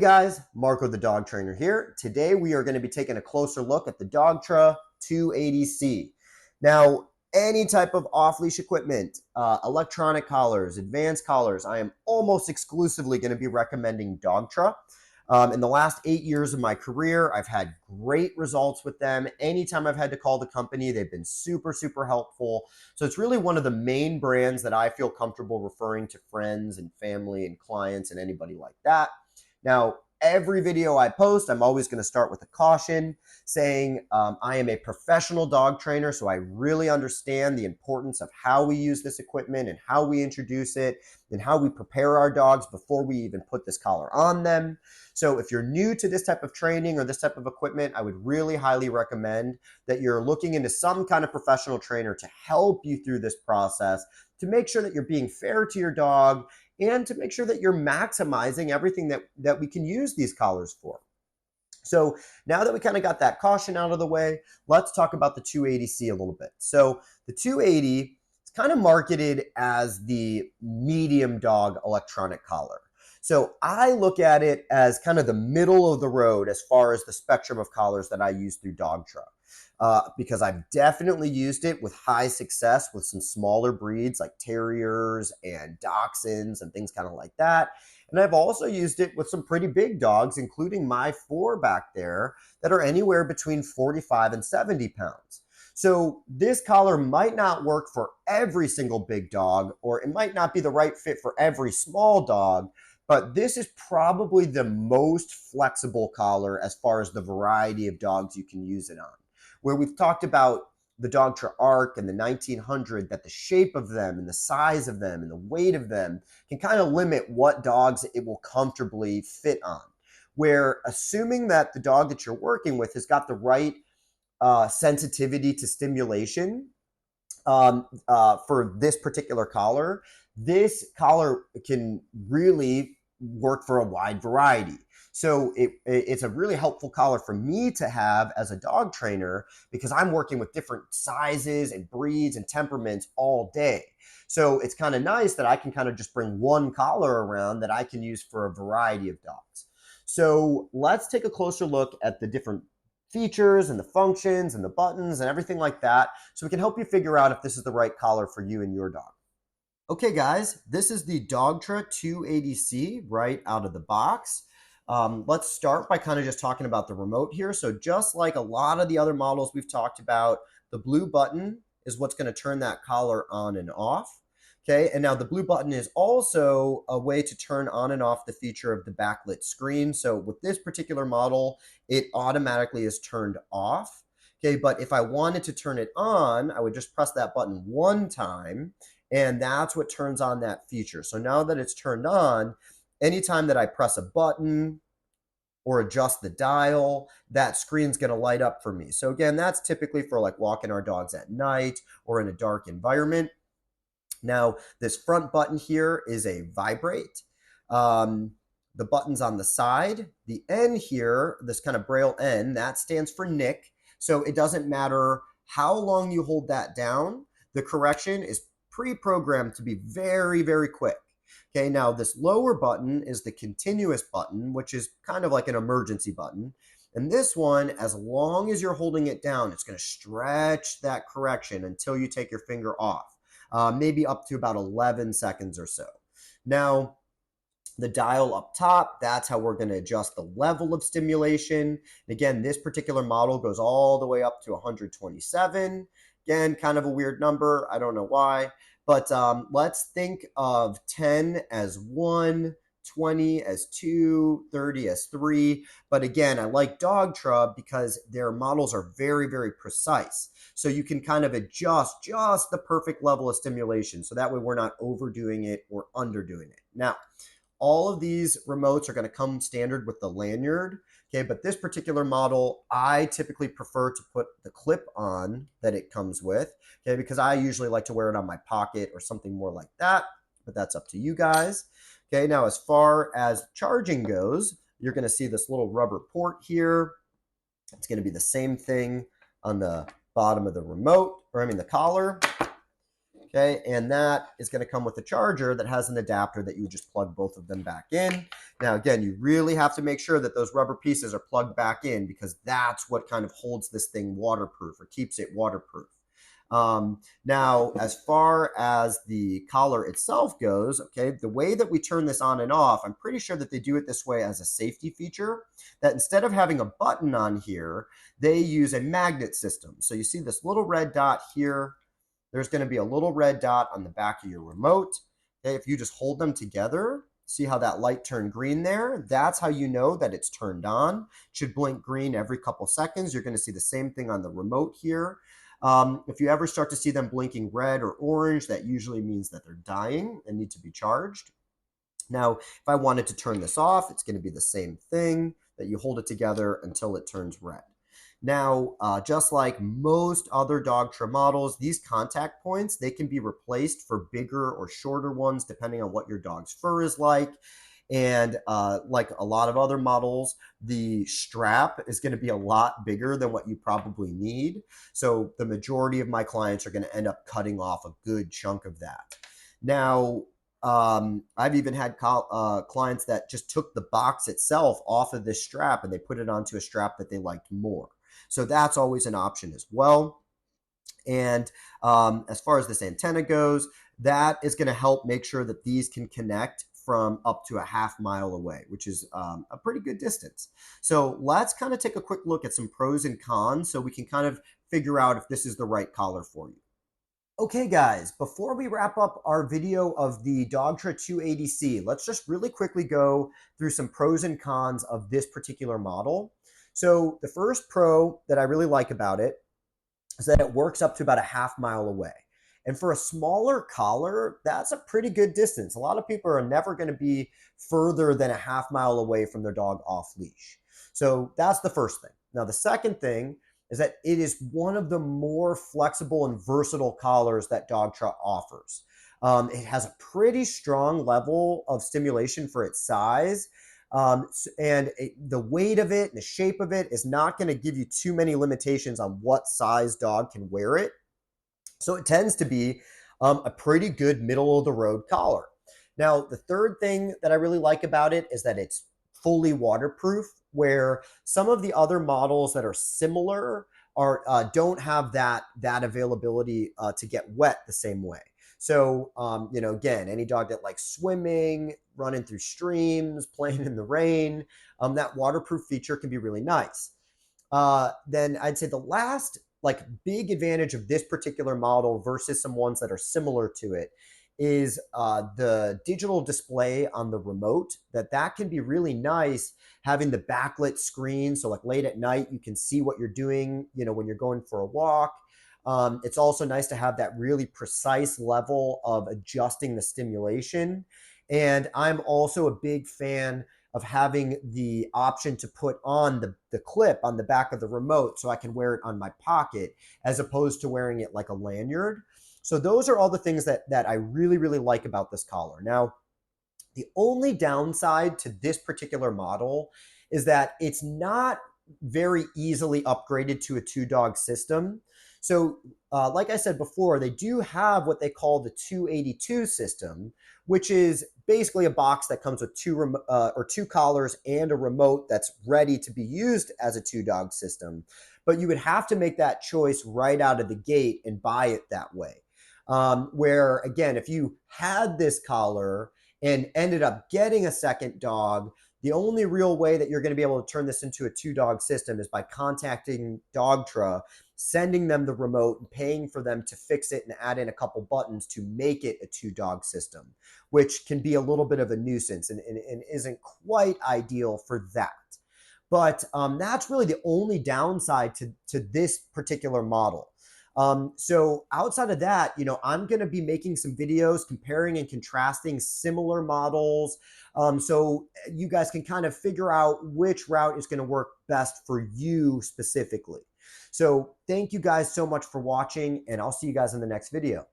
guys, Marco the dog trainer here. Today we are going to be taking a closer look at the Dogtra 280C. Now, any type of off-leash equipment, electronic collars, advanced collars, I am almost exclusively going to be recommending Dogtra. In the last 8 years of my career, I've had great results with them. Anytime I've had to call the company, they've been super, super helpful. So it's really one of the main brands that I feel comfortable referring to friends and family and clients and anybody like that. Now, every video I post, I'm always going to start with a caution saying I am a professional dog trainer, so I really understand the importance of how we use this equipment and how we introduce it and how we prepare our dogs before we even put this collar on them. So if you're new to this type of training or this type of equipment, I would really highly recommend that you're looking into some kind of professional trainer to help you through this process, to make sure that you're being fair to your dog and to make sure that you're maximizing everything that we can use these collars for. So now that we kind of got that caution out of the way, let's talk about the 280C a little bit. So the 280 is kind of marketed as the medium dog electronic collar. So I look at it as kind of the middle of the road as far as the spectrum of collars that I use through Dogtra. Because I've definitely used it with high success with some smaller breeds like terriers and dachshunds and things kind of like that. And I've also used it with some pretty big dogs, including my 4 back there that are anywhere between 45 and 70 pounds. So this collar might not work for every single big dog, or it might not be the right fit for every small dog, but this is probably the most flexible collar as far as the variety of dogs you can use it on. Where we've talked about the Dogtra Arc and the 1900, that the shape of them and the size of them and the weight of them can kind of limit what dogs it will comfortably fit on. Where assuming that the dog that you're working with has got the right sensitivity to stimulation for this particular collar, this collar can really work for a wide variety. So it's a really helpful collar for me to have as a dog trainer because I'm working with different sizes and breeds and temperaments all day. So it's kind of nice that I can kind of just bring one collar around that I can use for a variety of dogs. So let's take a closer look at the different features and the functions and the buttons and everything like that so we can help you figure out if this is the right collar for you and your dog. Okay guys, this is the Dogtra 280C right out of the box. Let's start by kind of just talking about the remote here. So just like a lot of the other models we've talked about, the blue button is what's going to turn that collar on and off. Okay, and now the blue button is also a way to turn on and off the feature of the backlit screen. So with this particular model, it automatically is turned off. Okay, but if I wanted to turn it on, I would just press that button one time, and that's what turns on that feature. So now that it's turned on, anytime that I press a button or adjust the dial, that screen's going to light up for me. So again, that's typically for like walking our dogs at night or in a dark environment. Now, this front button here is a vibrate. The buttons on the side, the N here, this kind of braille N, that stands for Nick. So it doesn't matter how long you hold that down, the correction is pre-programmed to be very, very quick. Okay, now this lower button is the continuous button, which is kind of like an emergency button. And this one, as long as you're holding it down, it's going to stretch that correction until you take your finger off, maybe up to about 11 seconds or so. Now, the dial up top, that's how we're going to adjust the level of stimulation. And again, this particular model goes all the way up to 127. Again, kind of a weird number. I don't know why. But let's think of 10 as 1, 20 as 2, 30 as 3. But again, I like Dogtra because their models are very, very precise. So you can kind of adjust just the perfect level of stimulation. So that way we're not overdoing it or underdoing it. Now, all of these remotes are going to come standard with the lanyard. Okay, but this particular model, I typically prefer to put the clip on that it comes with, okay, because I usually like to wear it on my pocket or something more like that, but that's up to you guys. Okay, now as far as charging goes, you're going to see this little rubber port here. It's going to be the same thing on the bottom of the remote, or I mean the collar. Okay, and that is going to come with a charger that has an adapter that you just plug both of them back in. Now, again, you really have to make sure that those rubber pieces are plugged back in, because that's what kind of holds this thing waterproof or keeps it waterproof. Now, as far as the collar itself goes, okay, the way that we turn this on and off, I'm pretty sure that they do it this way as a safety feature, that instead of having a button on here, they use a magnet system. So you see this little red dot here. There's going to be a little red dot on the back of your remote. Okay, if you just hold them together, see how that light turned green there? That's how you know that it's turned on. It should blink green every couple seconds. You're going to see the same thing on the remote here. If you ever start to see them blinking red or orange, that usually means that they're dying and need to be charged. Now, if I wanted to turn this off, it's going to be the same thing, that you hold it together until it turns red. Now, just like most other Dogtra models, these contact points, they can be replaced for bigger or shorter ones depending on what your dog's fur is like. And like a lot of other models, the strap is going to be a lot bigger than what you probably need. So the majority of my clients are going to end up cutting off a good chunk of that. Now, I've even had clients that just took the box itself off of this strap and they put it onto a strap that they liked more. So that's always an option as well. And as far as this antenna goes, that is going to help make sure that these can connect from up to a half-mile away, which is a pretty good distance. So let's kind of take a quick look at some pros and cons so we can kind of figure out if this is the right collar for you. Okay, guys, before we wrap up our video of the Dogtra 280C, let's just really quickly go through some pros and cons of this particular model. So the first pro that I really like about it is that it works up to about a half-mile away. And for a smaller collar, that's a pretty good distance. A lot of people are never going to be further than a half-mile away from their dog off leash. So that's the first thing. Now, the second thing is that it is one of the more flexible and versatile collars that Dogtra offers. It has a pretty strong level of stimulation for its size. The weight of it and the shape of it is not going to give you too many limitations on what size dog can wear it. So it tends to be a pretty good middle of the road collar. Now, the third thing that I really like about it is that it's fully waterproof, where some of the other models that are similar don't have that availability to get wet the same way. So, again, any dog that likes swimming, running through streams, playing in the rain, that waterproof feature can be really nice. Then I'd say the last big advantage of this particular model versus some ones that are similar to it is the digital display on the remote. That can be really nice, having the backlit screen. So like late at night, you can see what you're doing, when you're going for a walk. It's also nice to have that really precise level of adjusting the stimulation. And I'm also a big fan of having the option to put on the clip on the back of the remote so I can wear it on my pocket as opposed to wearing it like a lanyard. So those are all the things that I really, really like about this collar. Now, the only downside to this particular model is that it's not very easily upgraded to a two-dog system. So like I said before, they do have what they call the 282 system, which is basically a box that comes with two collars and a remote that's ready to be used as a two-dog system. But you would have to make that choice right out of the gate and buy it that way. Where, again, if you had this collar and ended up getting a second dog, the only real way that you're going to be able to turn this into a two-dog system is by contacting Dogtra, sending them the remote and paying for them to fix it and add in a couple buttons to make it a two-dog system, which can be a little bit of a nuisance and isn't quite ideal for that. But that's really the only downside to this particular model. So outside of that, I'm going to be making some videos comparing and contrasting similar models. So you guys can kind of figure out which route is going to work best for you specifically. So thank you guys so much for watching, and I'll see you guys in the next video.